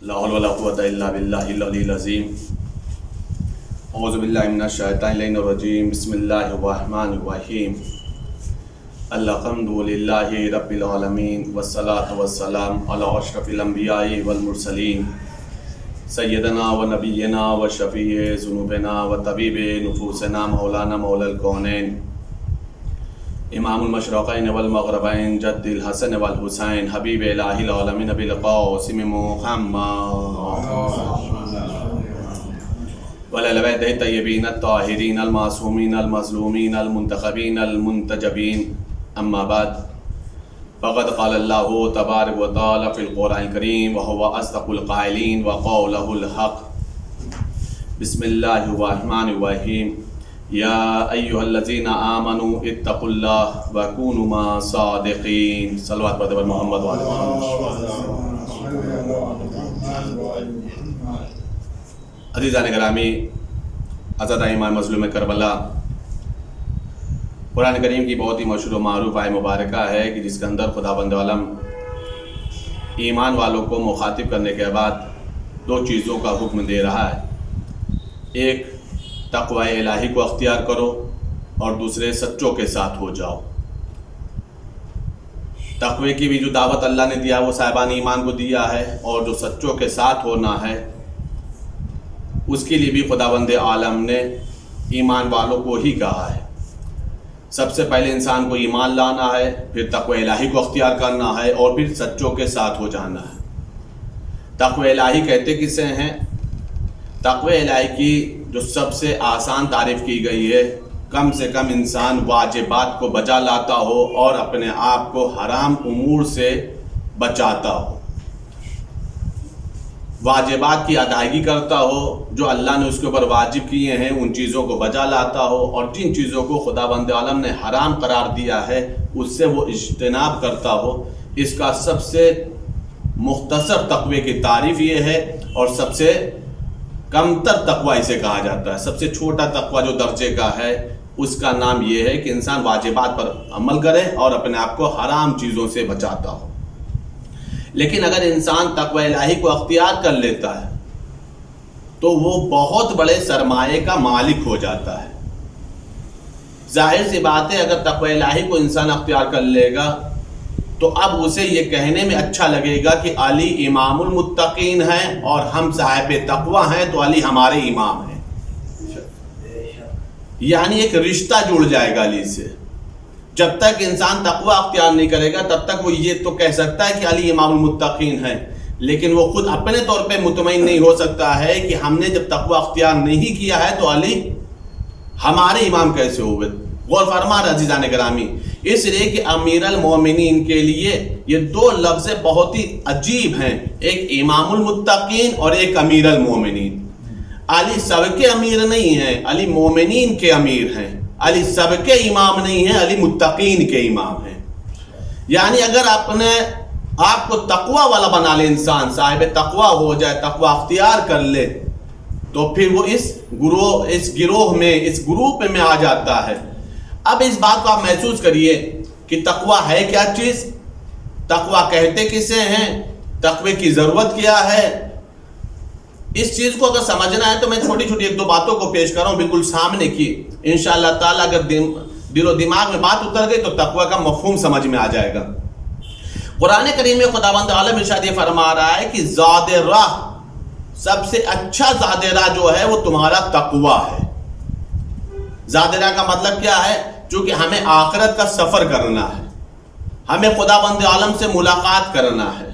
لا حول ولا قوة إلا بالله العلي العظيم اعوذ باللہ من الشیطان الرجیم بسم اللہ الرحمن الرحیم الحمد للہ رب العالمین والصلاة والسلام علی اشرف الانبیاء والمرسلین سیدنا و نبینا و شفیع ذنوبنا و طبیب نفوسنا مولانا مولا الکونین امام المشرقین والمغربین جد الحسن والحسین حبیب الہ العالمین بالقاسم محمد وعلی بیتہ الطیبین الطاہرین المعصومین المظلومین المنتخبین المنتجبین اما بعد فقد قال اللہ تبارک و تعالی فی القرآن الکریم وهو اصدق القائلین وقولہ الحق بسم اللہ الرحمن الرحیم یا ایہا الذین آمنوا اتقوا اللہ وکونوا مع الصادقین صلوات پڑھتے پر محمد وعلی عزیزان گرامی، حضرت امام مظلوم کربلا قرآن کریم کی بہت ہی مشہور و معروف آیت مبارکہ ہے کہ جس کے اندر خداوند عالم ایمان والوں کو مخاطب کرنے کے بعد دو چیزوں کا حکم دے رہا ہے، ایک تقوی الہی کو اختیار کرو اور دوسرے سچوں کے ساتھ ہو جاؤ۔ تقوی کی بھی جو دعوت اللہ نے دیا وہ صاحبان ایمان کو دیا ہے، اور جو سچوں کے ساتھ ہونا ہے اس کے لیے بھی خداوند عالم نے ایمان والوں کو ہی کہا ہے۔ سب سے پہلے انسان کو ایمان لانا ہے، پھر تقوی الہی کو اختیار کرنا ہے، اور پھر سچوں کے ساتھ ہو جانا ہے۔ تقوی الہی کہتے کسے ہیں؟ تقوی الہی کی جو سب سے آسان تعریف کی گئی ہے، کم سے کم انسان واجبات کو بجا لاتا ہو اور اپنے آپ کو حرام امور سے بچاتا ہو، واجبات کی ادائیگی کرتا ہو، جو اللہ نے اس کے اوپر واجب کیے ہیں ان چیزوں کو بجا لاتا ہو، اور جن چیزوں کو خداوند عالم نے حرام قرار دیا ہے اس سے وہ اجتناب کرتا ہو۔ اس کا سب سے مختصر تقوی کی تعریف یہ ہے، اور سب سے کم تر تقوی اسے کہا جاتا ہے۔ سب سے چھوٹا تقوی جو درجے کا ہے اس کا نام یہ ہے کہ انسان واجبات پر عمل کرے اور اپنے آپ کو حرام چیزوں سے بچاتا ہو۔ لیکن اگر انسان تقوی الہی کو اختیار کر لیتا ہے تو وہ بہت بڑے سرمایے کا مالک ہو جاتا ہے۔ ظاہر سی بات ہے، اگر تقوی الہی کو انسان اختیار کر لے گا تو اب اسے یہ کہنے میں اچھا لگے گا کہ علی امام المتقین ہیں اور ہم صاحب تقوی ہیں تو علی ہمارے امام ہیں، یعنی ایک رشتہ جڑ جائے گا علی سے۔ جب تک انسان تقوی اختیار نہیں کرے گا تب تک وہ یہ تو کہہ سکتا ہے کہ علی امام المتقین ہیں، لیکن وہ خود اپنے طور پہ مطمئن نہیں ہو سکتا ہے کہ ہم نے جب تقوی اختیار نہیں کیا ہے تو علی ہمارے امام کیسے ہوئے۔ غور فرما عزیزان گرامی، اس لیے کہ امیر المومنین کے لیے یہ دو لفظ بہت ہی عجیب ہیں، ایک امام المتقین اور ایک امیر المومنین۔ علی سب کے امیر نہیں ہیں، علی مومنین کے امیر ہیں۔ علی سب کے امام نہیں ہیں، علی متقین کے امام ہیں۔ یعنی اگر اپنے آپ کو تقوی والا بنا لے انسان، صاحب تقوی ہو جائے، تقوی اختیار کر لے، تو پھر وہ اس گروہ میں، اس گروپ میں آ جاتا ہے۔ اب اس بات کو آپ محسوس کریے کہ تقوی ہے کیا چیز، تقوی کہتے کسے ہیں، تقوی کی ضرورت کیا ہے۔ اس چیز کو اگر سمجھنا ہے تو میں چھوٹی چھوٹی ایک دو باتوں کو پیش کر رہا ہوں بالکل سامنے کی۔ انشاءاللہ تعالی اگر دل و دماغ میں بات اتر گئی تو تقوی کا مفہوم سمجھ میں آ جائے گا۔ قرآن کریم میں خداوند عالم ارشاد فرما رہا ہے کہ زاد راہ، سب سے اچھا زاد راہ جو ہے وہ تمہارا تقوی ہے۔ زاد راہ کا مطلب کیا ہے؟ چونکہ ہمیں آخرت کا سفر کرنا ہے، ہمیں خداوند عالم سے ملاقات کرنا ہے،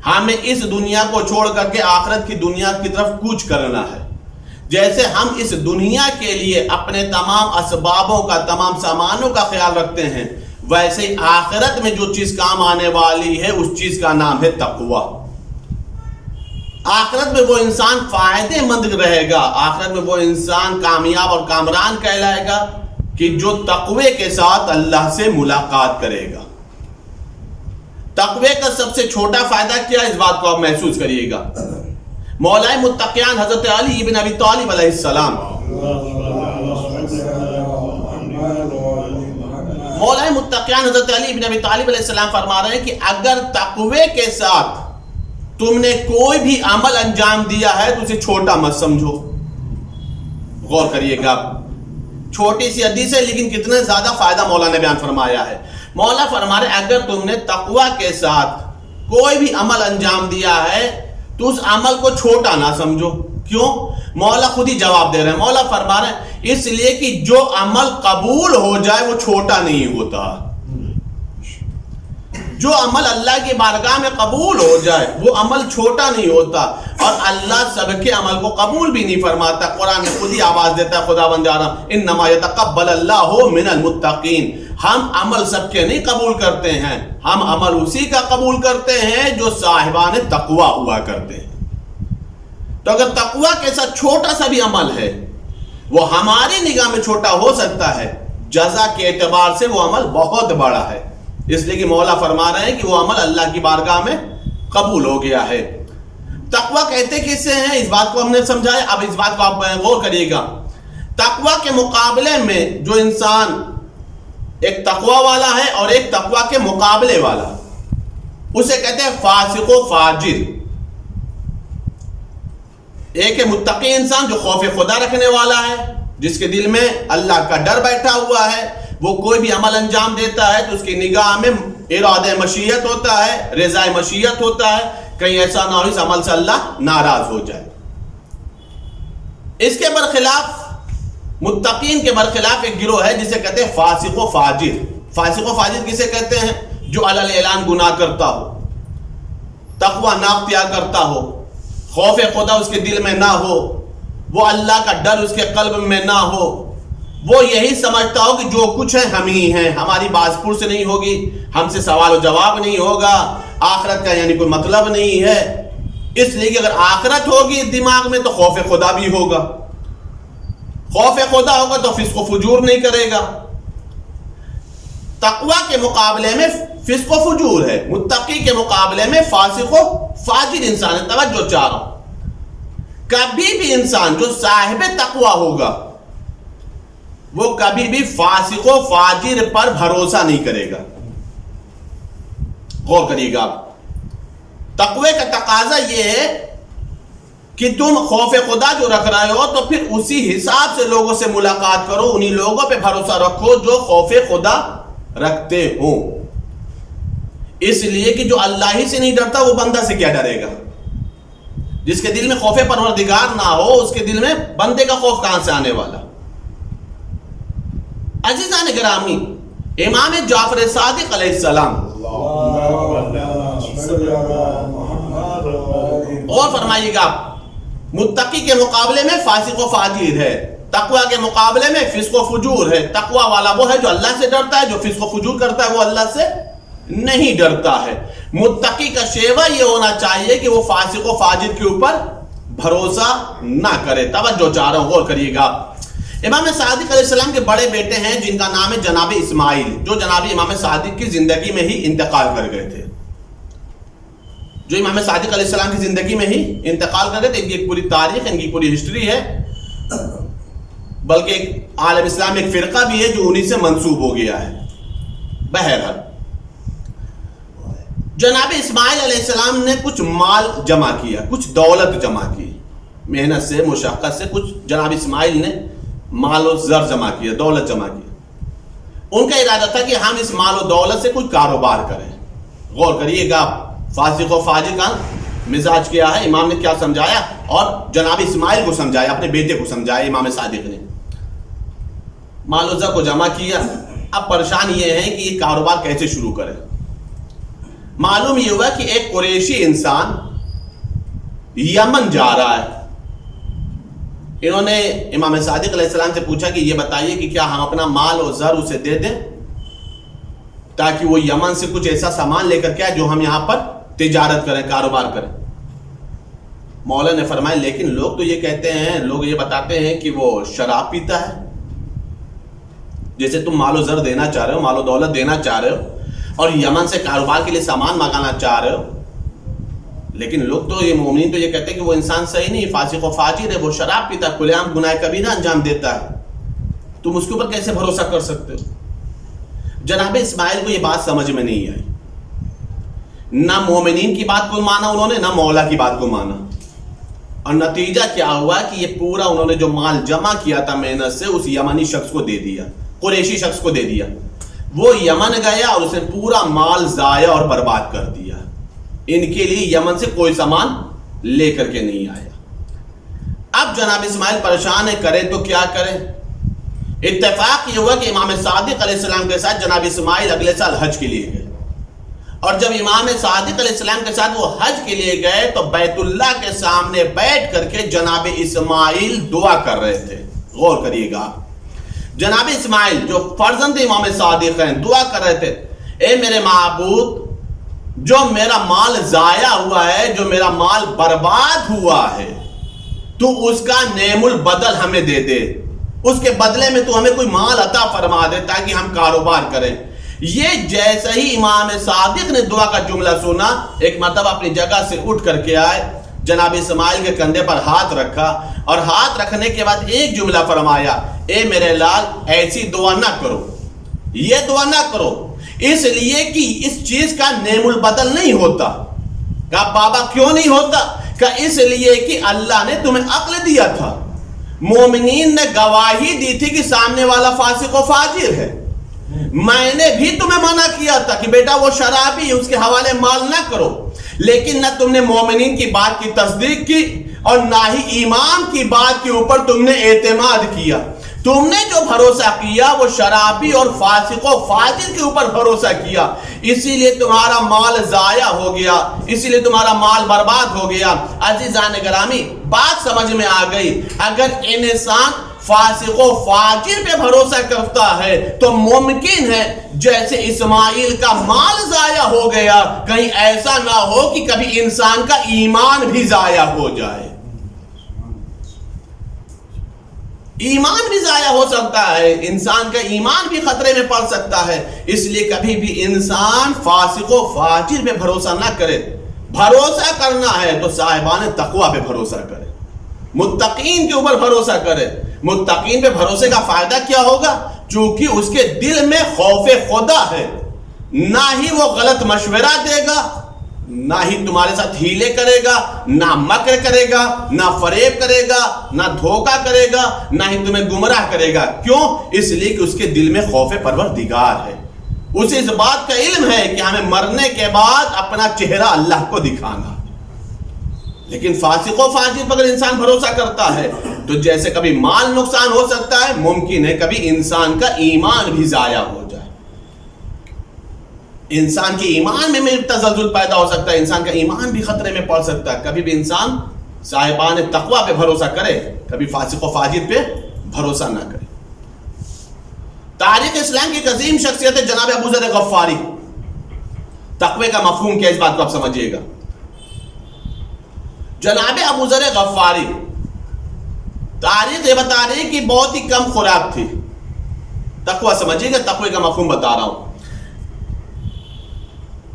ہمیں اس دنیا کو چھوڑ کر کے آخرت کی دنیا کی طرف کوچ کرنا ہے۔ جیسے ہم اس دنیا کے لیے اپنے تمام اسبابوں کا، تمام سامانوں کا خیال رکھتے ہیں، ویسے ہی آخرت میں جو چیز کام آنے والی ہے اس چیز کا نام ہے تقوی۔ آخرت میں وہ انسان فائدے مند رہے گا، آخرت میں وہ انسان کامیاب اور کامران کہلائے گا کہ جو تقوی کے ساتھ اللہ سے ملاقات کرے گا۔ تقوی کا سب سے چھوٹا فائدہ کیا، اس بات کو آپ محسوس کریے گا۔ مولا متقیان حضرت علی ابن ابی طالب علیہ السلام، مولا متقیان حضرت علی ابن ابی طالب علیہ السلام فرما رہے ہیں کہ اگر تقوی کے ساتھ تم نے کوئی بھی عمل انجام دیا ہے تو اسے چھوٹا مت سمجھو. غور کریے گا، چھوٹی سی حدیث ہے لیکن کتنے زیادہ فائدہ مولا نے بیان فرمایا ہے. مولا فرما رہے اگر تم نے تقوی کے ساتھ کوئی بھی عمل انجام دیا ہے تو اس عمل کو چھوٹا نہ سمجھو. کیوں؟ مولا خود ہی جواب دے رہے ہیں. مولا فرما رہے ہیں اس لیے کہ جو عمل قبول ہو جائے وہ چھوٹا نہیں ہوتا. جو عمل اللہ کی بارگاہ میں قبول ہو جائے وہ عمل چھوٹا نہیں ہوتا، اور اللہ سب کے عمل کو قبول بھی نہیں فرماتا. قرآن میں خود ہی آواز دیتا ہے خداوند عالم انما یتقبل اللہ من المتقین. ہم عمل سب کے نہیں قبول کرتے ہیں، ہم عمل اسی کا قبول کرتے ہیں جو صاحبان تقوی ہوا کرتے ہیں. تو اگر تقوی کے ساتھ چھوٹا سا بھی عمل ہے وہ ہماری نگاہ میں چھوٹا ہو سکتا ہے، جزا کے اعتبار سے وہ عمل بہت بڑا ہے. اس لیے کہ مولا فرما رہے ہیں کہ وہ عمل اللہ کی بارگاہ میں قبول ہو گیا ہے. تقوی کہتے کس سے ہیں اس بات کو ہم نے سمجھایا. اب اس بات کو آپ غور کریے گا. تقوی کے مقابلے میں جو انسان ایک تقوی والا ہے اور ایک تقوی کے مقابلے والا، اسے کہتے ہیں فاسق و فاجر. ایک ہے متقی انسان جو خوف خدا رکھنے والا ہے، جس کے دل میں اللہ کا ڈر بیٹھا ہوا ہے، وہ کوئی بھی عمل انجام دیتا ہے تو اس کی نگاہ میں ارادہ مشیت ہوتا ہے، رضا مشیت ہوتا ہے، کہیں ایسا نہ ہو اس عمل سے اللہ ناراض ہو جائے. اس کے برخلاف متقین کے برخلاف ایک گروہ ہے جسے کہتے ہیں فاسق و فاجر. فاسق و فاجر کسے کہتے ہیں؟ جو علی الاعلان گناہ کرتا ہو، تقوی نہ اختیار کرتا ہو، خوف خدا اس کے دل میں نہ ہو، وہ اللہ کا ڈر اس کے قلب میں نہ ہو، وہ یہی سمجھتا ہو کہ جو کچھ ہے ہم ہی ہیں، ہماری باز پرس نہیں ہوگی، ہم سے سوال و جواب نہیں ہوگا، آخرت کا یعنی کوئی مطلب نہیں ہے. اس لیے کہ اگر آخرت ہوگی دماغ میں تو خوف خدا بھی ہوگا، خوف خدا ہوگا تو فسق و فجور نہیں کرے گا. تقوی کے مقابلے میں فسق و فجور ہے، متقی کے مقابلے میں فاسق و فاجر انسان ہے. توجہ چاہ رہا ہوں، کبھی بھی انسان جو صاحب تقوی ہوگا وہ کبھی بھی فاسق و فاجر پر بھروسہ نہیں کرے گا. غور کریے گا. تقوی کا تقاضا یہ ہے کہ تم خوف خدا جو رکھ رہے ہو تو پھر اسی حساب سے لوگوں سے ملاقات کرو، انہی لوگوں پہ بھروسہ رکھو جو خوف خدا رکھتے ہوں. اس لیے کہ جو اللہ ہی سے نہیں ڈرتا وہ بندہ سے کیا ڈرے گا؟ جس کے دل میں خوف پروردگار نہ ہو اس کے دل میں بندے کا خوف کہاں سے آنے والا؟ عزیزان گرامی، امام جعفر صادق علیہ السلام اور فرمائیے گا متقی کے مقابلے میں فاسق و فاجر ہے، تقوی کے مقابلے میں فسق و فجور ہے. تقوی والا وہ ہے جو اللہ سے ڈرتا ہے، جو فسق و فجور کرتا ہے وہ اللہ سے نہیں ڈرتا ہے. متقی کا شیوہ یہ ہونا چاہیے کہ وہ فاسق و فاجر کے اوپر بھروسہ نہ کرے. توجہ چاہ رہا ہوں، غور کریے گا. امام صادق علیہ السلام کے بڑے بیٹے ہیں جن کا نام ہے جناب اسماعیل، جو جناب امام صادق کی زندگی میں ہی انتقال کر گئے تھے. جو امام صادق علیہ السلام کی زندگی میں ہی انتقال کر گئے تھے. ان کی ایک پوری تاریخ، ان کی پوری ہسٹری ہے، بلکہ ایک عالم اسلام ایک فرقہ بھی ہے جو انہی سے منسوب ہو گیا ہے. بہرحال جناب اسماعیل علیہ السلام نے کچھ مال جمع کیا، کچھ دولت جمع کی، محنت سے مشقت سے کچھ جناب اسماعیل نے مال و زر جمع کیا، دولت جمع کی. ان کا ارادہ تھا کہ ہم اس مال و دولت سے کچھ کاروبار کریں. غور کریے گا فاسق و فاجر کا مزاج کیا ہے، امام نے کیا سمجھایا اور جناب اسماعیل کو سمجھایا، اپنے بیٹے کو سمجھایا. امام صادق نے مال و زر کو جمع کیا. اب پریشان یہ ہے کہ یہ کاروبار کیسے شروع کرے. معلوم یہ ہوا کہ ایک قریشی انسان یمن جا رہا ہے. انہوں نے امام صادق علیہ السلام سے پوچھا کہ یہ بتائیے کہ کیا ہم اپنا مال اور زر اسے دے دیں تاکہ وہ یمن سے کچھ ایسا سامان لے کر کے آئے جو ہم یہاں پر تجارت کریں، کاروبار کریں. مولا نے فرمایا لیکن لوگ تو یہ کہتے ہیں، لوگ یہ بتاتے ہیں کہ وہ شراب پیتا ہے. جیسے تم مال و زر دینا چاہ رہے ہو، مال و دولت دینا چاہ رہے ہو اور یمن سے کاروبار کے لیے سامان منگانا چاہ رہے ہو، لیکن لوگ تو یہ مومنین تو یہ کہتے ہیں کہ وہ انسان صحیح نہیں، فاسق و فاجر ہے، وہ شراب پیتا ہے، کھلے عام گناہ کبیرہ انجام دیتا ہے، تم اس کے اوپر کیسے بھروسہ کر سکتے ہو؟ جناب اسماعیل کو یہ بات سمجھ میں نہیں آئی. نہ مومنین کی بات کو مانا انہوں نے، نہ مولا کی بات کو مانا، اور نتیجہ کیا ہوا کہ یہ پورا انہوں نے جو مال جمع کیا تھا محنت سے اس یمنی شخص کو دے دیا، قریشی شخص کو دے دیا. وہ یمن گیا اور اس نے پورا مال ضائع اور برباد کر دیا. ان کے لیے یمن سے کوئی سامان لے کر کے نہیں آیا. اب جناب اسماعیل پریشان ہے، کرے تو کیا کرے؟ اتفاق یہ ہوا کہ امام صادق علیہ السلام کے ساتھ جناب اسماعیل اگلے سال حج کے لیے گئے، اور جب امام صادق علیہ السلام کے ساتھ وہ حج کے لیے گئے تو بیت اللہ کے سامنے بیٹھ کر کے جناب اسماعیل دعا کر رہے تھے. غور کریے گا، جناب اسماعیل جو فرزند امام صادق ہیں دعا کر رہے تھے، اے میرے معبود، جو میرا مال ضائع ہوا ہے، جو میرا مال برباد ہوا ہے، تو اس کا نعم البدل ہمیں دے دے، اس کے بدلے میں تو ہمیں کوئی مال عطا فرما دے تاکہ ہم کاروبار کریں. یہ جیسے ہی امام صادق نے دعا کا جملہ سنا، ایک مرتبہ اپنی جگہ سے اٹھ کر کے آئے، جناب اسماعیل کے کندھے پر ہاتھ رکھا، اور ہاتھ رکھنے کے بعد ایک جملہ فرمایا، اے میرے لال، ایسی دعا نہ کرو، یہ دعا نہ کرو، اس لیے کہ اس چیز کا نعم البدل نہیں ہوتا. کہا بابا کیوں نہیں ہوتا؟ کہ اس لیے کہ اللہ نے تمہیں عقل دیا تھا، مومنین نے گواہی دی تھی کہ سامنے والا فاسق و فاجر ہے، میں نے بھی تمہیں منع کیا تھا کہ بیٹا وہ شرابی، اس کے حوالے مال نہ کرو، لیکن نہ تم نے مومنین کی بات کی تصدیق کی اور نہ ہی ایمان کی بات کے اوپر تم نے اعتماد کیا. تم نے جو بھروسہ کیا وہ شرابی اور فاسق و فاجر کے اوپر بھروسہ کیا، اسی لیے تمہارا مال ضائع ہو گیا، اسی لیے تمہارا مال برباد ہو گیا. عزیزان گرامی، بات سمجھ میں آ گئی. اگر انسان فاسق و فاجر پہ بھروسہ کرتا ہے تو ممکن ہے جیسے اسماعیل کا مال ضائع ہو گیا، کہیں ایسا نہ ہو کہ کبھی انسان کا ایمان بھی ضائع ہو جائے. ایمان بھی ضائع ہو سکتا ہے، انسان کا ایمان بھی خطرے میں پڑ سکتا ہے. اس لیے کبھی بھی انسان فاسق و فاجر پہ بھروسہ نہ کرے. بھروسہ کرنا ہے تو صاحبان تقوی پہ بھروسہ کرے، متقین کے اوپر بھروسہ کرے. متقین پہ بھروسے کا فائدہ کیا ہوگا؟ چونکہ اس کے دل میں خوف خدا ہے، نہ ہی وہ غلط مشورہ دے گا، نہ ہی تمہارے ساتھ ہیلے کرے گا، نہ مکر کرے گا، نہ فریب کرے گا، نہ دھوکہ کرے گا، نہ ہی تمہیں گمراہ کرے گا. کیوں؟ اس لیے کہ اس کے دل میں خوف پروردگار ہے. اسے اس بات کا علم ہے کہ ہمیں مرنے کے بعد اپنا چہرہ اللہ کو دکھانا. لیکن فاسق و فاجر پر اگر انسان بھروسہ کرتا ہے تو جیسے کبھی مال نقصان ہو سکتا ہے، ممکن ہے کبھی انسان کا ایمان بھی ضائع ہو جائے. انسان کے ایمان میں تزلزل پیدا ہو سکتا ہے، انسان کا ایمان بھی خطرے میں پڑ سکتا ہے. کبھی بھی انسان صاحبان تقوی پہ بھروسہ کرے، کبھی فاسق و فاجر پہ بھروسہ نہ کرے. تاریخ اسلام کی ایک عظیم شخصیت ہے جناب ابو ذر غفاری. تقوی کا مفہوم کیا، اس بات کو آپ سمجھیے گا. جناب ابو ذر غفاری، تاریخ یہ بتا رہی ہے کہ بہت ہی کم خوراک تھی. تقوی سمجھیے گا، تقوی کا مفہوم بتا رہا ہوں.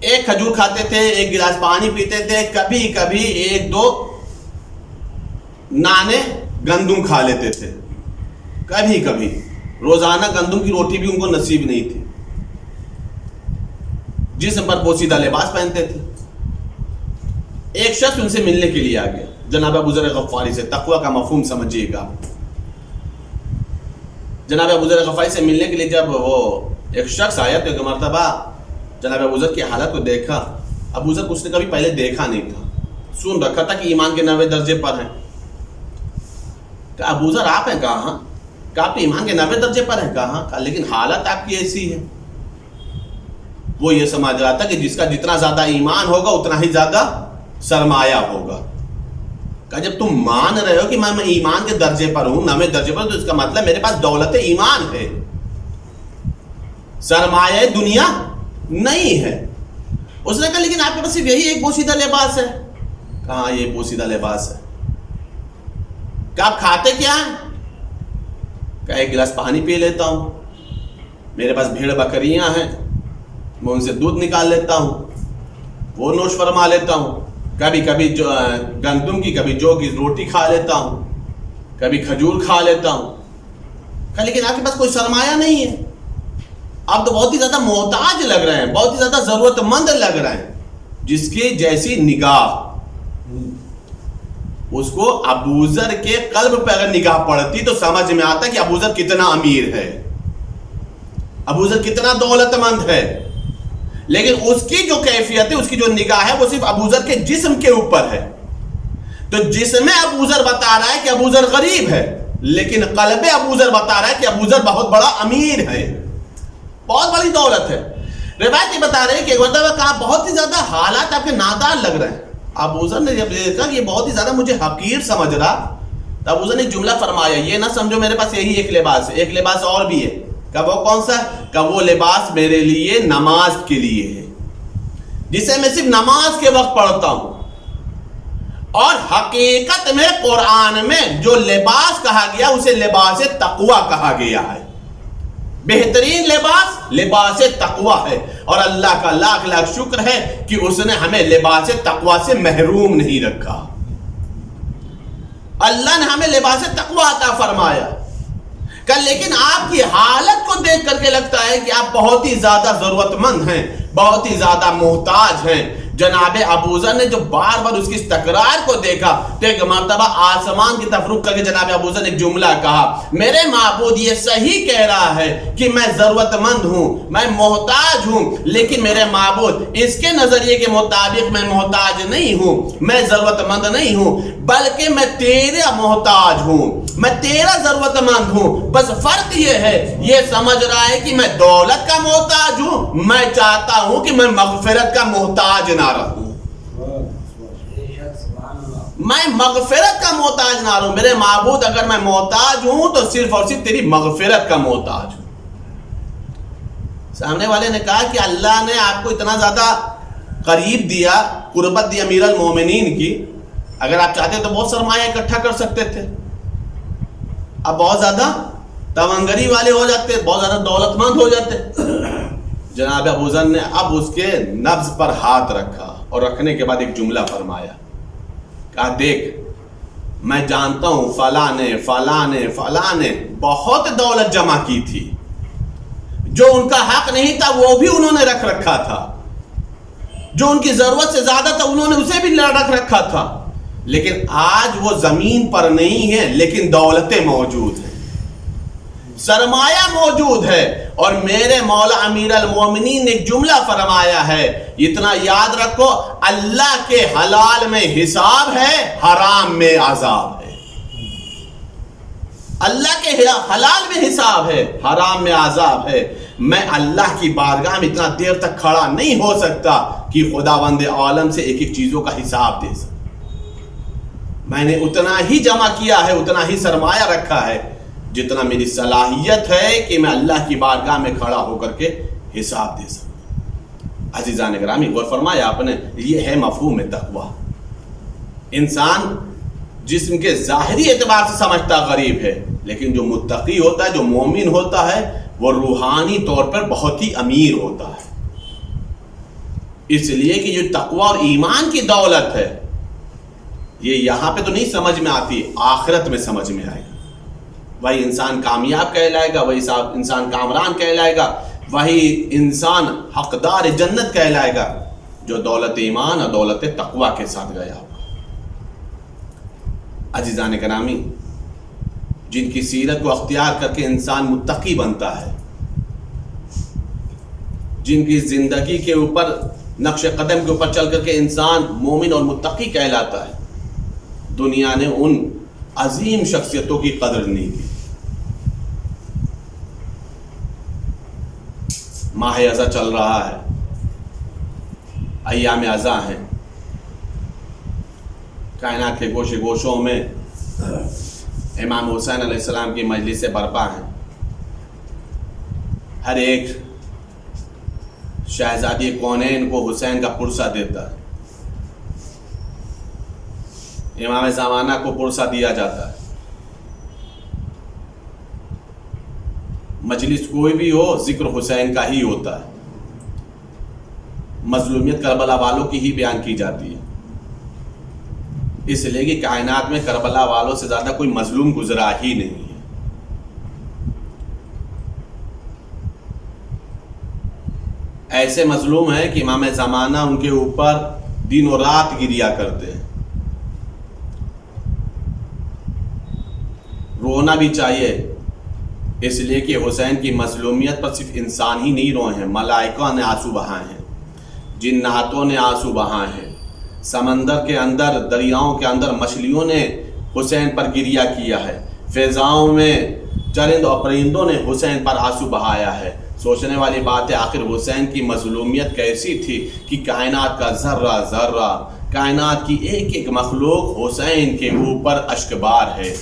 ایک کھجور کھاتے تھے، ایک گلاس پانی پیتے تھے، کبھی کبھی ایک دو نانے گندم کھا لیتے تھے. کبھی کبھی روزانہ گندم کی روٹی بھی ان کو نصیب نہیں تھی. جسم پر پوشیدہ لباس پہنتے تھے. ایک شخص ان سے ملنے کے لیے آ گیا جناب ابو ذر غفاری سے. تقوی کا مفہوم سمجھیے گا. جناب ابو ذر غفاری سے ملنے کے لیے جب وہ ایک شخص آیا تو ایک مرتبہ جناب ابو ذر کی حالت کو دیکھا. ابو ذر کو اس نے کبھی پہلے دیکھا نہیں تھا، سن رکھا تھا کہ ایمان کے 90 درجے پر ہیں. کہ ابو ذر آپ ہیں؟ کہاں؟ کہ آپ ایمان کے 90 درجے پر ہیں. کہاں؟ کہ لیکن حالت آپ کی ایسی ہے. وہ یہ سمجھ رہا تھا کہ جس کا جتنا زیادہ ایمان ہوگا اتنا ہی زیادہ سرمایہ ہوگا. کہ جب تم مان رہے ہو کہ میں ایمان کے درجے پر ہوں، 90 درجے پر، تو اس کا مطلب میرے پاس دولت ایمان ہے، سرمایہ دنیا نہیں ہے. اس نے کہا لیکن آپ کے پاس صرف یہی ایک بوسیدہ لباس ہے. کہاں یہ بوسیدہ لباس ہے؟ کہ آپ کھاتے کیا ہیں؟ کہ ایک گلاس پانی پی لیتا ہوں، میرے پاس بھیڑ بکریاں ہیں، میں ان سے دودھ نکال لیتا ہوں، وہ نوش فرما لیتا ہوں. کبھی کبھی جو گندم کی، کبھی جو کی روٹی کھا لیتا ہوں، کبھی کھجور کھا لیتا ہوں. کہ لیکن آپ کے پاس کوئی سرمایہ نہیں ہے، آپ تو بہت ہی زیادہ محتاج لگ رہے ہیں، بہت ہی زیادہ ضرورت مند لگ رہے ہیں. جس کی جیسی نگاہ، اس کو ابوذر کے قلب پہ اگر نگاہ پڑتی تو سمجھ میں آتا کہ ابوذر کتنا امیر ہے، ابوذر کتنا دولت مند ہے. لیکن اس کی جو کیفیت ہے، اس کی جو نگاہ ہے، وہ صرف ابوذر کے جسم کے اوپر ہے. تو جسم ابوذر بتا رہا ہے کہ ابوذر غریب ہے، لیکن قلب ابوذر بتا رہا ہے کہ ابوذر بہت بڑا امیر ہے، بہت بڑی دولت ہے. روایت یہ بتا رہے ہیں کہ ایک مرتبہ کہا بہت ہی زیادہ حالات آپ کے نادار لگ رہے ہیں. ابوذر نے جب دیکھا کہ یہ بہت ہی زیادہ مجھے حقیر سمجھ رہا، تو ابوذر نے ایک جملہ فرمایا، یہ نہ سمجھو میرے پاس یہی ایک لباس ہے، ایک لباس اور بھی ہے. کہ وہ کون سا ہے؟ کہ وہ لباس میرے لیے نماز کے لیے ہے، جسے میں صرف نماز کے وقت پڑھتا ہوں. اور حقیقت میں قرآن میں جو لباس کہا گیا اسے لباس تقوی کہا گیا ہے. بہترین لباس لباس تقوی ہے، اور اللہ کا لاکھ لاکھ شکر ہے کہ اس نے ہمیں لباس تقوی سے محروم نہیں رکھا. اللہ نے ہمیں لباس تقوی عطا فرمایا. لیکن آپ کی حالت کو دیکھ کر کے لگتا ہے کہ آپ بہت ہی زیادہ ضرورت مند ہیں، بہت ہی زیادہ محتاج ہیں. جناب ابوذر نے جو بار بار اس کی تکرار کو دیکھا تو ایک مرتبہ آسمان کی طرف رخ کر کے جناب ابوذر نے ایک جملہ کہا، میرے معبود یہ صحیح کہہ رہا ہے کہ میں ضرورت مند ہوں، میں محتاج ہوں، لیکن میرے معبود اس کے نظریے کے مطابق میں محتاج نہیں ہوں، میں ضرورت مند نہیں ہوں، بلکہ میں تیرا محتاج ہوں، میں تیرا ضرورت مند ہوں. بس فرق یہ ہے، یہ سمجھ رہا ہے کہ میں دولت کا محتاج ہوں، میں چاہتا ہوں کہ میں مغفرت کا محتاج نہ رہوں، میں مغفرت کا محتاج نہ رہوں. میرے معبود اگر میں محتاج ہوں تو صرف اور صرف تیری مغفرت کا محتاج ہوں. سامنے والے نے کہا کہ اللہ نے آپ کو اتنا زیادہ قریب دیا، قربت دی امیر المومنین کی، اگر آپ چاہتے تو بہت سرمایہ اکٹھا کر سکتے تھے، اب بہت زیادہ تمنگری والے ہو جاتے، بہت زیادہ دولت مند ہو جاتے. جناب ابوذر نے اب اس کے نبض پر ہاتھ رکھا اور رکھنے کے بعد ایک جملہ فرمایا، کہا دیکھ میں جانتا ہوں فلاں نے بہت دولت جمع کی تھی، جو ان کا حق نہیں تھا وہ بھی انہوں نے رکھ رکھا تھا، جو ان کی ضرورت سے زیادہ تھا انہوں نے اسے بھی رکھ رکھا تھا، لیکن آج وہ زمین پر نہیں ہے لیکن دولتیں موجود ہیں، سرمایہ موجود ہے. اور میرے مولا امیر المومنین نے ایک جملہ فرمایا ہے، اتنا یاد رکھو، اللہ کے حلال میں حساب ہے، حرام میں عذاب ہے. اللہ کے حلال میں حساب ہے، حرام میں عذاب ہے. میں اللہ کی بارگاہ میں اتنا دیر تک کھڑا نہیں ہو سکتا کہ خداوند عالم سے ایک ایک چیزوں کا حساب دے سکتا. میں نے اتنا ہی جمع کیا ہے، اتنا ہی سرمایہ رکھا ہے جتنا میری صلاحیت ہے کہ میں اللہ کی بارگاہ میں کھڑا ہو کر کے حساب دے سکوں. عزیزان گرامی غور فرمایا آپ نے، یہ ہے مفہوم تقویٰ. انسان جسم کے ظاہری اعتبار سے سمجھتا غریب ہے، لیکن جو متقی ہوتا ہے، جو مومن ہوتا ہے، وہ روحانی طور پر بہت ہی امیر ہوتا ہے. اس لیے کہ جو تقویٰ اور ایمان کی دولت ہے، یہ یہاں پہ تو نہیں سمجھ میں آتی، آخرت میں سمجھ میں آئے گی. وہی انسان کامیاب کہلائے گا، وہی انسان کامران کہلائے گا، وہی انسان حقدار جنت کہلائے گا جو دولت ایمان اور دولت تقوی کے ساتھ گیا ہوگا. عزیزان گرامی، جن کی سیرت کو اختیار کر کے انسان متقی بنتا ہے، جن کی زندگی کے اوپر نقش قدم کے اوپر چل کر کے انسان مومن اور متقی کہلاتا ہے، دنیا نے ان عظیم شخصیتوں کی قدر نہیں کی. ماہ ازاں چل رہا ہے، ایام ازاں ہیں، کائنات کے گوشے گوشوں میں امام حسین علیہ السلام کی مجلس برپا ہیں. ہر ایک شہزادی کونین کو حسین کا پرسہ دیتا ہے، امام زمانہ کو پرسہ دیا جاتا ہے. مجلس کوئی بھی ہو ذکر حسین کا ہی ہوتا ہے، مظلومیت کربلا والوں کی ہی بیان کی جاتی ہے، اس لیے کہ کائنات میں کربلا والوں سے زیادہ کوئی مظلوم گزرا ہی نہیں ہے. ایسے مظلوم ہیں کہ امام زمانہ ان کے اوپر دن و رات گریا کرتے ہیں. رونا بھی چاہیے، اس لیے کہ حسین کی مظلومیت پر صرف انسان ہی نہیں روئے ہیں، ملائکہ نے آنسو بہائے ہیں، جناتوں نے آنسو بہائے ہیں، سمندر کے اندر، دریاؤں کے اندر مچھلیوں نے حسین پر گریا کیا ہے، فضاؤں میں چرند اور پرندوں نے حسین پر آنسو بہایا ہے. سوچنے والی بات ہے آخر حسین کی مظلومیت کیسی تھی کہ کائنات کا ذرہ ذرہ، کائنات کی ایک ایک مخلوق حسین کے اوپر اشکبار ہے،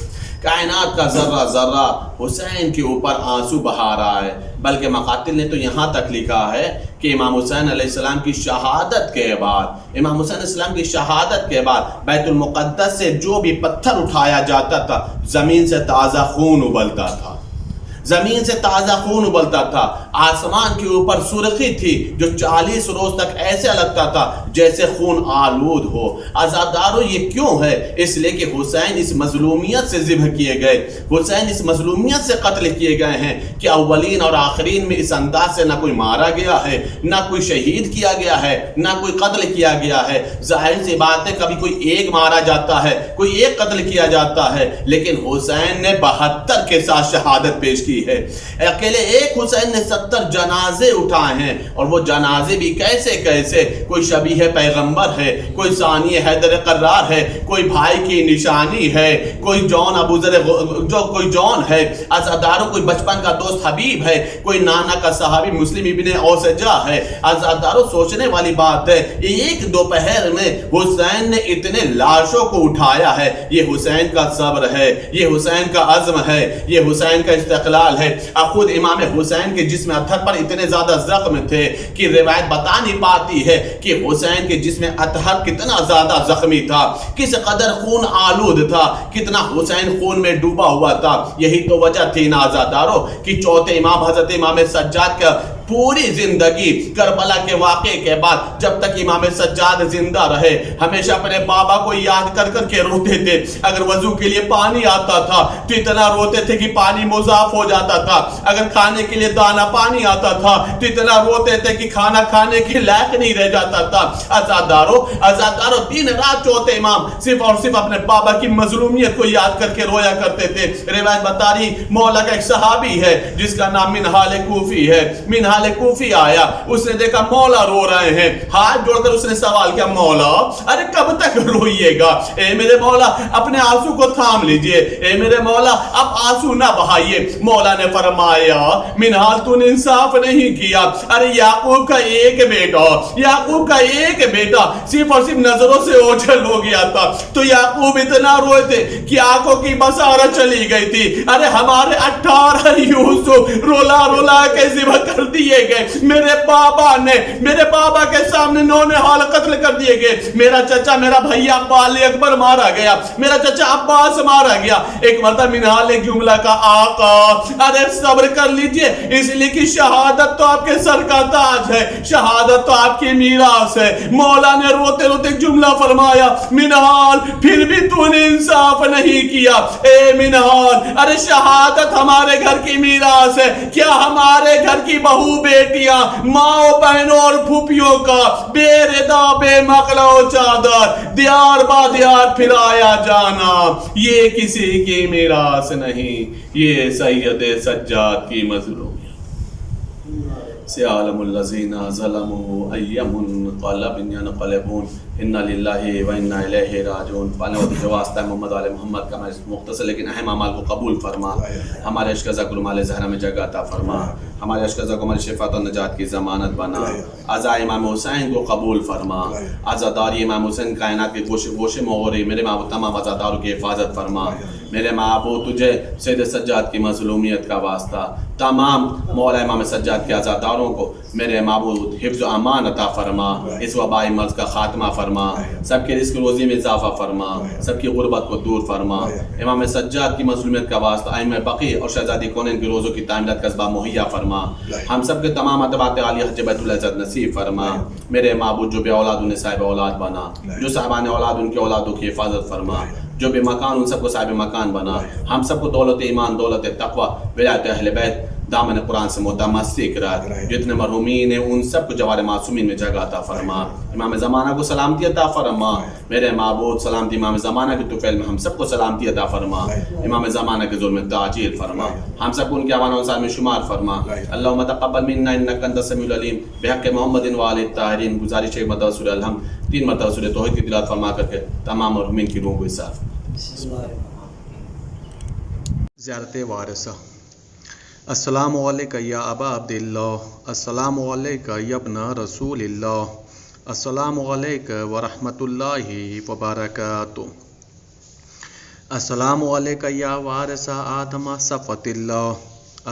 کائنات کا ذرہ ذرہ حسین کے اوپر آنسو بہا رہا ہے. بلکہ مقاتل نے تو یہاں تک لکھا ہے کہ امام حسین علیہ السلام کی شہادت کے بعد، امام حسین علیہ السلام کی شہادت کے بعد بیت المقدس سے جو بھی پتھر اٹھایا جاتا تھا زمین سے تازہ خون ابلتا تھا، زمین سے تازہ خون ابلتا تھا. آسمان کے اوپر سرخی تھی جو 40 روز تک ایسے لگتا تھا جیسے خون آلود ہو. عزادارو یہ کیوں ہے؟ اس لیے کہ حسین اس مظلومیت سے ذبح کیے گئے، حسین اس مظلومیت سے قتل کیے گئے ہیں کہ اولین اور آخرین میں اس انداز سے نہ کوئی مارا گیا ہے، نہ کوئی شہید کیا گیا ہے، نہ کوئی قتل کیا گیا ہے. ظاہر سی بات ہے کبھی کوئی ایک مارا جاتا ہے، کوئی ایک قتل کیا جاتا ہے، لیکن حسین نے 72 کے ساتھ شہادت پیش کی ہے. اکیلے ایک حسین نے 70 جنازے اٹھائے ہیں، اور وہ جنازے بھی کیسے کیسے، کوئی شبیہ پیغمبر ہے، کوئی ثانی حیدر قرار ہے، کوئی بھائی کی نشانی ہے، کوئی جون ابو ذر جو کوئی جون ہے، عزادارو کوئی بچپن کا دوست حبیب ہے، کوئی نانا کا صحابی مسلم ابن اوسجا ہے. عزادارو سوچنے والی بات ہے ایک دوپہر میں حسین نے اتنے لاشوں کو اٹھایا ہے. یہ حسین کا صبر ہے، یہ حسین کا عزم ہے، یہ حسین کا استقلال ہے. خود امام حسین کے جسم اطہر پر اتنے زیادہ زخم تھے کہ روایت بتا نہیں پاتی ہے کہ حسین کے جسم اطہر کتنا زیادہ زخمی تھا، کس قدر خون آلود تھا، کتنا حسین خون میں ڈوبا ہوا تھا. یہی تو وجہ تھی نازادارو کہ چوتھے امام حضرت امام سجاد کا پوری زندگی کربلا کے واقعے کے بعد جب تک امام سجاد زندہ رہے ہمیشہ اپنے بابا کو یاد کر کر کے روتے تھے. اگر وضو کے لیے پانی آتا تھا تو اتنا روتے تھے کہ پانی مضاف ہو جاتا تھا، اگر کھانے کے لیے دانا پانی آتا تھا تو اتنا روتے تھے کہ کھانا کھانے کے لائق نہیں رہ جاتا تھا. عزادارو دن رات چوتھے امام صرف اور صرف اپنے بابا کی مظلومیت کو یاد کر کے رویا کرتے تھے. روایت بتا رہی مولا کا ایک صحابی ہے جس کا نام منہال کوفی ہے. منہال کوفی آیا، اس نے دیکھا مولا رو رہے ہیں، ہاتھ جوڑ کر اس نے سوال کیا مولا ارے کب تک روئیے گا؟ اے میرے مولا اپنے آنسو کو تھام لیجئے، اے میرے مولا اب آنسو نہ بہائیے. مولا نے فرمایا منہال تو نے انصاف نہیں کیا. ارے یعقوب کا ایک بیٹا، یعقوب کا ایک بیٹا صرف اور صرف نظروں سے اوجھل ہو گیا تھا تو یعقوب اتنا روئے تھے کہ آنکھوں کی بصارت چلی گئی تھی. ارے ہمارے 18 یوسف رولا رولا کے ذبح کر دیے گئے. میرے بابا کے سامنے نونہال قتل کر دیے گئے. میرا چچا میرا بھائی عبال اکبر مارا گیا، میرا چچا عباس مارا گیا. ایک مرتبہ منہال ایک جملہ کا آقا ارے صبر کر لیجئے، اس لیے کہ شہادت تو آپ کے سر کا تاج ہے، شہادت تو آپ کی میراث ہے. مولا نے روتے روتے جملہ فرمایا منہال پھر بھی تو نے انصاف نہیں کیا. اے منہال ارے شہادت ہمارے گھر کی میراث ہے، کیا ہمارے گھر کی بہو بیٹیاں ماں بہنوں اور پھوپھیوں کا بے ردا بے مقلا و چادر دیار با دیار پھرایا جانا یہ کسی کی میراث نہیں، یہ سید سجاد کی مظلومیت. سیعلم الذین ظلموا ای منقلب ینقلبون انا للہ و انا الیہ راجعون. پانے وقت جو واسطہ محمد علیہ محمد کا مختصر لیکن اہم اعمال کو قبول فرما. ہمارے عشق ذکر مال زہرہ میں جگہ عطا فرما. ہمارے عشق ذکر مال شفاعت و نجات کی ضمانت بنا. عزا امام حسین کو قبول فرما. عزاداری امام حسین کائنات کے گوشے گوشے موری میرے ماں تمام عزاداروں کی حفاظت فرما. میرے معبود تجھے سید سجاد کی مظلومیت کا واسطہ تمام مولا امام سجاد کے عزاداروں کو میرے معبود حفظ و امان عطا فرما. اس وبائی مرض کا خاتمہ فرما. سب کے رزق روزی میں اضافہ فرما. سب کی غربت کو دور فرما. امام سجاد کی مظلومیت کا واسطہ ائمہ بقیع اور شہزادی کونین کی روزوں کی تعمیرات کا اسباب مہیا فرما. ہم سب کے تمام اتباعِ عالی حج بیت اللہ عزت نصیب فرما. میرے معبود جو بے اولاد انہیں صاحب اولاد بنا، جو صاحبان اولاد ان کی اولادوں کی حفاظت فرما، جو بے مکان ان سب کو صاحب مکان بنا. ہم سب کو دولت ایمان، دولت تقوی، ولایت اہل بیت دامن قرآن سے متمسک رہ. جتنے مرحومین ہیں ان سب کو جوار معصومین میں جگہ عطا فرما. امام زمانہ کو سلامتی عطا فرما. میرے معبود سلامتی امام زمانہ کے طفیل میں ہم سب کو سلامتی عطا فرما. امام زمانہ کے ظلم میں تعجیل فرما. ہم سب کو ان کے اعوان و انصار میں شمار فرما. اللہم تقبل منا انک انت السمیع العلیم. بحق محمد و آل الطاہرین. گزارش ہے مرتبہ سورہ الحمد 3 مرتبہ سورہ توحید کی تلاوت فرما کر کے تمام مرحومین کی روح کو حساب. زیارت وارثہ. السلام علیکہ یا ابا عبداللہ. السلام علیکہ یا ابن رسول اللہ. السلام علیکہ ورحمۃ اللہ وبرکاتہ. السلام علیکہ یا وارث آدم صفوۃ اللہ.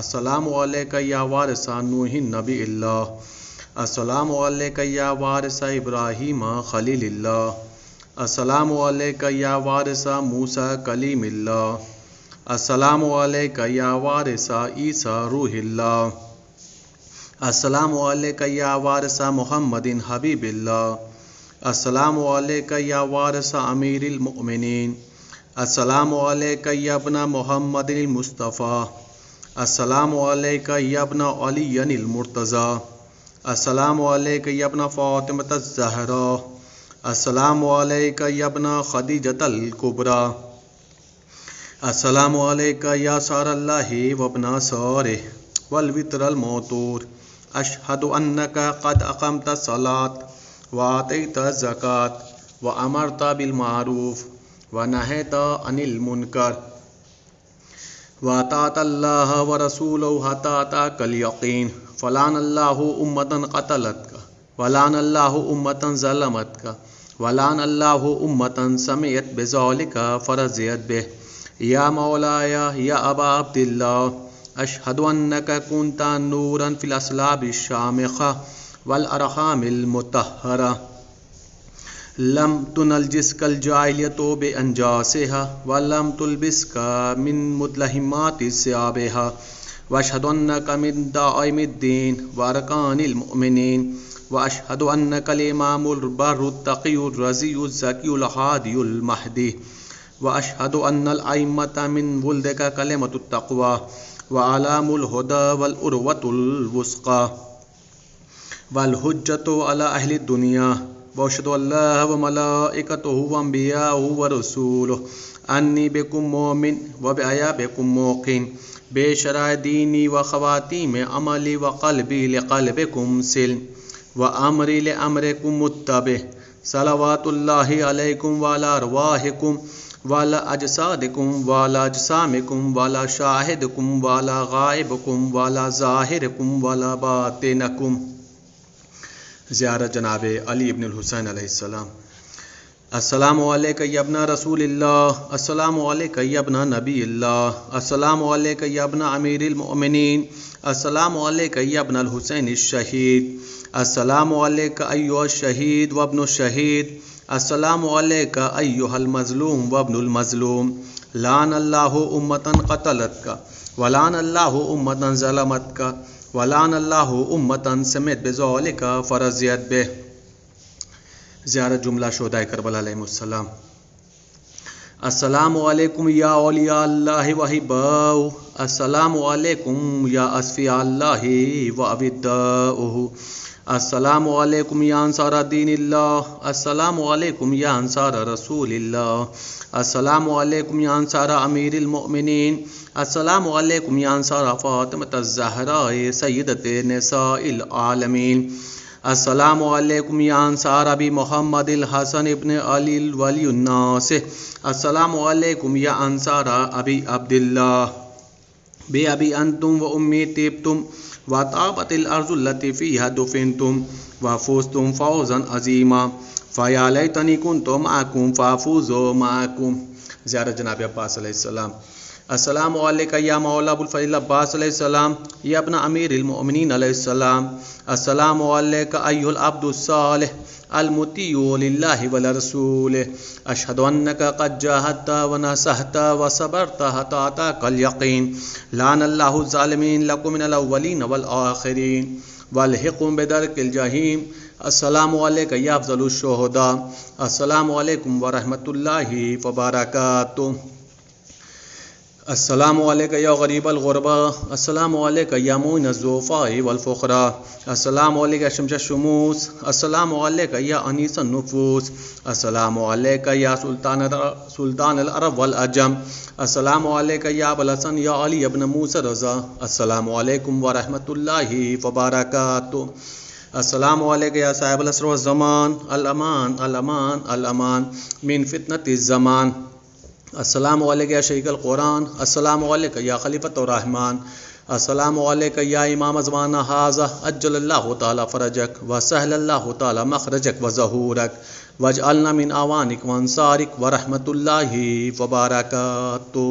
السلام علیکہ یا وارث نوح نبی اللہ. السلام علیکہ یا وارث ابراہیم خلیل اللہ. السلام علیکہ یا وارث موسیٰ کلیم اللہ. السلام علیکہ یا وارث عیسیٰ روح اللہ. السلام علیکہ یا وارث محمد حبیب اللہ. السلام علیکہ یا وارث امیر المؤمنین. السلام علیکہ یا ابن محمد المصطفیٰ. السلام علیکہ یا ابن علی المرتضیٰ. السلام علیکہ یا ابن فاطمۃ الزہرا. السلام علیکہ یا ابن خدیجۃ الکبریٰ. السلام علیکہ یا سار اللہ وابن سارہ والوتر الموتور. اشہد انک قد اقمت الصلاۃ وآتیت الزکاۃ وامرت بالمعروف ونہیت عن المنکر واطعت اللہ ورسولہ حتی اتاک الیقین. فلعن اللہ امۃ قتلتک ولعن اللہ امۃ ظلمتک ولعن اللہ امۃ سمعت بذلک فرضیت بہ. یا مولایا یا ابا عبداللہ اشہد انک کنت نورا فی الاصلاب الشامخہ والارحام المطہرہ لم تنجسک الجاہلیۃ بانجاسها ولم تلبسک من مدلہمات ثیابها. واشہد انک من دعائم الدین وارکان المؤمنین. واشہد انک الامام البر التقی الرضی الزکی الہادی المہدی. واشہد ان الائمۃ من ولدک کلمۃ التقوی وعلام الہدی والعروۃ الوثقی والحجۃ علی اہل الدنیا. واشہد اللہ وملائکتہ وانبیاءہ ورسولہ انی بکم مومن وبعیابکم موقن بشرع دینی وخواتیم عملی وقلبی لقلبکم سلم وامری لامرکم متبع. صلوات اللہ علیکم وعلی ارواحکم وعلی اجسادکم وعلی اجسامکم وعلی شاہدکم وعلی غائبکم وعلی ظاہرکم وعلی باطنکم. زیارت جناب علی ابن الحسین علیہ السلام. السلام علیکہ یا ابن رسول اللہ. السلام علیکہ یا ابن نبی اللہ. السلام علیکہ یا ابن امیر المؤمنین. السلام علیکہ یا ابن الحسین الشہید. السلام علیکہ ایھا الشہید وابن الشہید. السلام علیکہ ایھا المظلوم وابن المظلوم. لعن اللہ امۃ قتلتک ولعن اللہ امۃ ظلمتک ولعن اللہ امۃ سمعت بذلک فرضیت بہ. زیارت جملہ شہداء کربلا علیہم السلام. السلام علیکم یا اولیاء اللہ وحباؤہ. السلام علیکم یا اصفیاء اللہ واوداؤہ. السلام علیکم یا انصار دین اللہ. السلام علیکم یا انصار رسول اللہ. السلام علیکم یا انصار امیر المؤمنین. السلام علیکم یا انصار فاطمۃ الزہراء سیدۃ نساء العالمین. السلام علیکم یا انصار ابی محمد الحسن ابن علی الولی الناس. السلام علیکم یا انصار ابی عبداللہ. بے ابی انتم و امی طبتم وطابت الارض التي فيها دفنتم وفزتم فوزا عظیما. فیا لیتنی کنت معکم فافوز معکم. زیارت جناب عباس علیہ السلام. السلام علیکہ یا مولا ابو الفضل عباس علیہ السلام یا ابن امیر المؤمنین علیہ السلام. السلام علیکہ ایھا العبد الصالح المطیع للہ ولرسولہ. اشہد انک قد جاہدت ونصحت وصبرت حتی اتاک الیقین. لعن اللہ الظالمین لکم من الاولین والآخرین والحقهم بدرک الجحیم. السلام علیکہ یا افضل الشہداء. السلام علیکم ورحمۃ اللہ وبرکاتہ. السلام علیکم یا غریب الغربا، السلام علیکم یا معین الضعفاء والفقراء، السلام علیکم یا شمس الشموس، السلام علیکم یا انیس النفوس، السلام علیکم یا سلطان العرب والعجم، السلام علیکم یا ابو الحسن یا علی ابن موسیٰ رضا، السلام علیکم ورحمۃ اللہ وبرکاتہ، السلام علیکم یا صاحب العصر والزمان، الامان الامان الامان من فتنة الزمان، السلام علیکم یا شیخ القرآن، السلام علیکم یا خلیفۃ الرحمن، السلام علیکم یا امام زمانہ ھذا، عجل اللہ تعالی فرجک وسہل اللہ تعالی مخرجک وظہورک واجعلنا من اعوانک وانصارک ورحمۃ اللہ وبرکاتہ۔